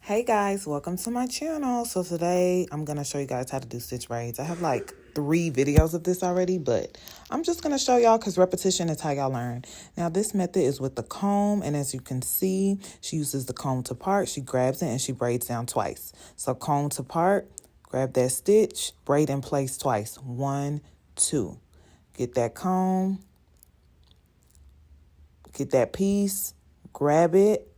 Hey guys, welcome to my channel. So today I'm going to show you guys how to do stitch braids. I have like 3 videos of this already, but I'm just going to show y'all because repetition is how y'all learn. Now this method is with the comb, and as you can see, she uses the comb to part. She grabs it and she braids down twice. So comb to part, grab that stitch, braid in place twice. 1, 2. Get that comb, get that piece, grab it,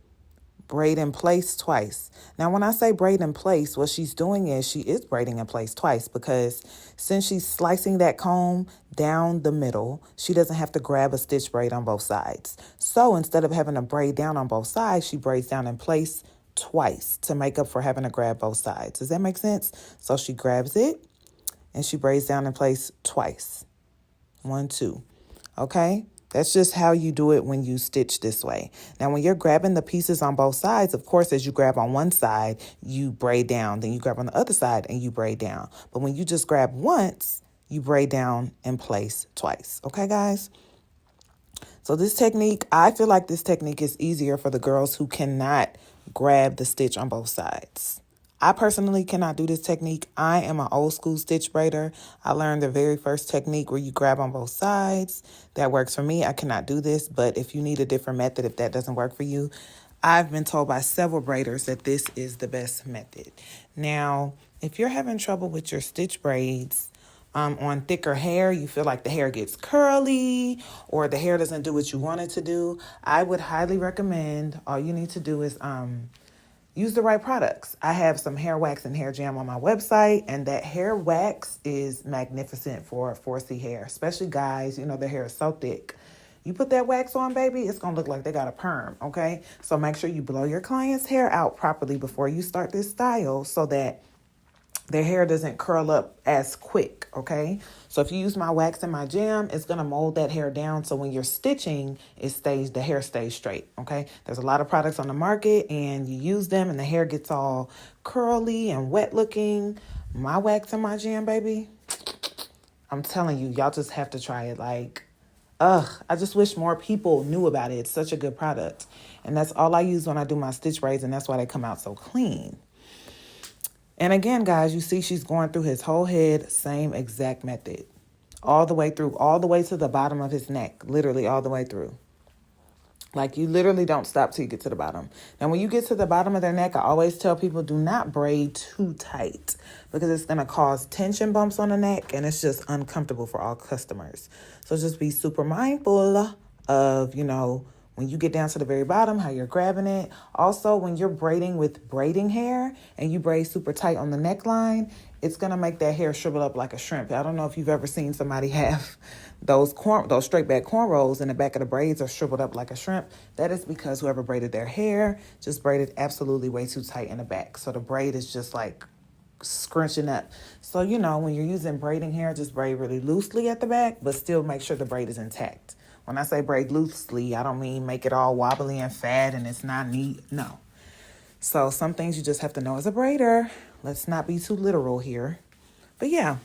braid in place twice. Now, when I say braid in place, what she's doing is she is braiding in place twice because since she's slicing that comb down the middle, she doesn't have to grab a stitch braid on both sides. So instead of having to braid down on both sides, she braids down in place twice to make up for having to grab both sides. Does that make sense? So she grabs it and she braids down in place twice. 1, 2. Okay? That's just how you do it when you stitch this way. Now, when you're grabbing the pieces on both sides, of course, as you grab on one side, you braid down. Then you grab on the other side and you braid down. But when you just grab once, you braid down in place twice. Okay, guys? So this technique, I feel like this technique is easier for the girls who cannot grab the stitch on both sides. I personally cannot do this technique. I am an old school stitch braider. I learned the very first technique where you grab on both sides. That works for me. I cannot do this, but if you need a different method, if that doesn't work for you, I've been told by several braiders that this is the best method. Now, if you're having trouble with your stitch braids, on thicker hair, you feel like the hair gets curly or the hair doesn't do what you want it to do, I would highly recommend all you need to do is use the right products. I have some hair wax and hair jam on my website, and that hair wax is magnificent for 4C hair, especially guys, their hair is so thick. You put that wax on, baby, it's going to look like they got a perm, okay? So make sure you blow your client's hair out properly before you start this style so that their hair doesn't curl up as quick, okay? So if you use my wax and my jam, it's going to mold that hair down so when you're stitching, the hair stays straight, okay? There's a lot of products on the market and you use them and the hair gets all curly and wet looking. My wax and my jam, baby, I'm telling you, y'all just have to try it. I just wish more people knew about it. It's such a good product. And that's all I use when I do my stitch braids, and that's why they come out so clean. And again, guys, you see she's going through his whole head, same exact method. All the way through, all the way to the bottom of his neck, literally all the way through. Like you literally don't stop till you get to the bottom. Now, when you get to the bottom of their neck, I always tell people do not braid too tight because it's going to cause tension bumps on the neck and it's just uncomfortable for all customers. So just be super mindful of, when you get down to the very bottom, how you're grabbing it. Also, when you're braiding with braiding hair and you braid super tight on the neckline, it's going to make that hair shrivel up like a shrimp. I don't know if you've ever seen somebody have those straight back cornrows and the back of the braids are shriveled up like a shrimp. That is because whoever braided their hair just braided absolutely way too tight in the back. So the braid is just like scrunching up. So, when you're using braiding hair, just braid really loosely at the back, but still make sure the braid is intact. When I say braid loosely, I don't mean make it all wobbly and fat and it's not neat. No. So some things you just have to know as a braider. Let's not be too literal here. But yeah,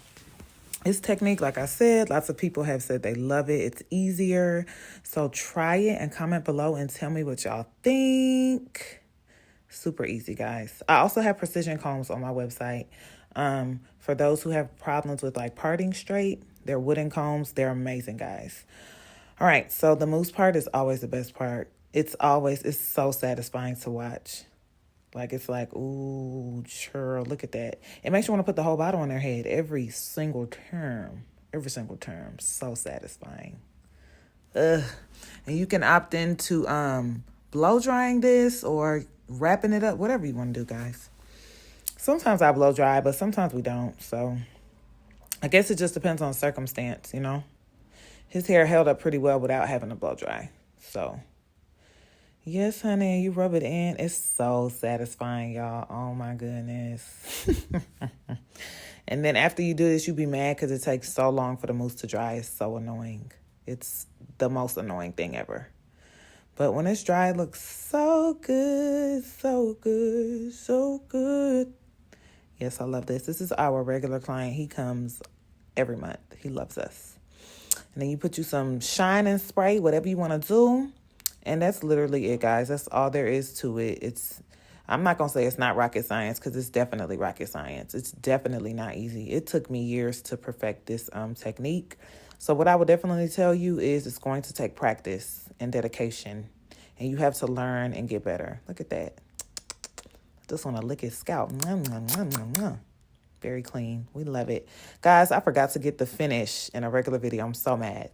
this technique, like I said, lots of people have said they love it. It's easier. So try it and comment below and tell me what y'all think. Super easy, guys. I also have precision combs on my website. For those who have problems with like parting straight, they're wooden combs. They're amazing, guys. All right, so the mousse part is always the best part. It's so satisfying to watch. It's like, ooh, sure, look at that. It makes you want to put the whole bottle on their head every single term. Every single term. So satisfying. Ugh. And you can opt into blow drying this or wrapping it up, whatever you want to do, guys. Sometimes I blow dry, but sometimes we don't. So I guess it just depends on circumstance, His hair held up pretty well without having to blow dry. So, yes, honey, you rub it in. It's so satisfying, y'all. Oh, my goodness. And then after you do this, you be mad because it takes so long for the mousse to dry. It's so annoying. It's the most annoying thing ever. But when it's dry, it looks so good, so good, so good. Yes, I love this. This is our regular client. He comes every month. He loves us. And then you put you some shine and spray, whatever you want to do. And that's literally it, guys. That's all there is to it. I'm not going to say it's not rocket science because it's definitely rocket science. It's definitely not easy. It took me years to perfect this technique. So what I would definitely tell you is it's going to take practice and dedication. And you have to learn and get better. Look at that. I just want to lick his scalp. Mwah, mwah, mwah, mwah, mwah. Very clean. We love it. Guys, I forgot to get the finish in a regular video. I'm so mad.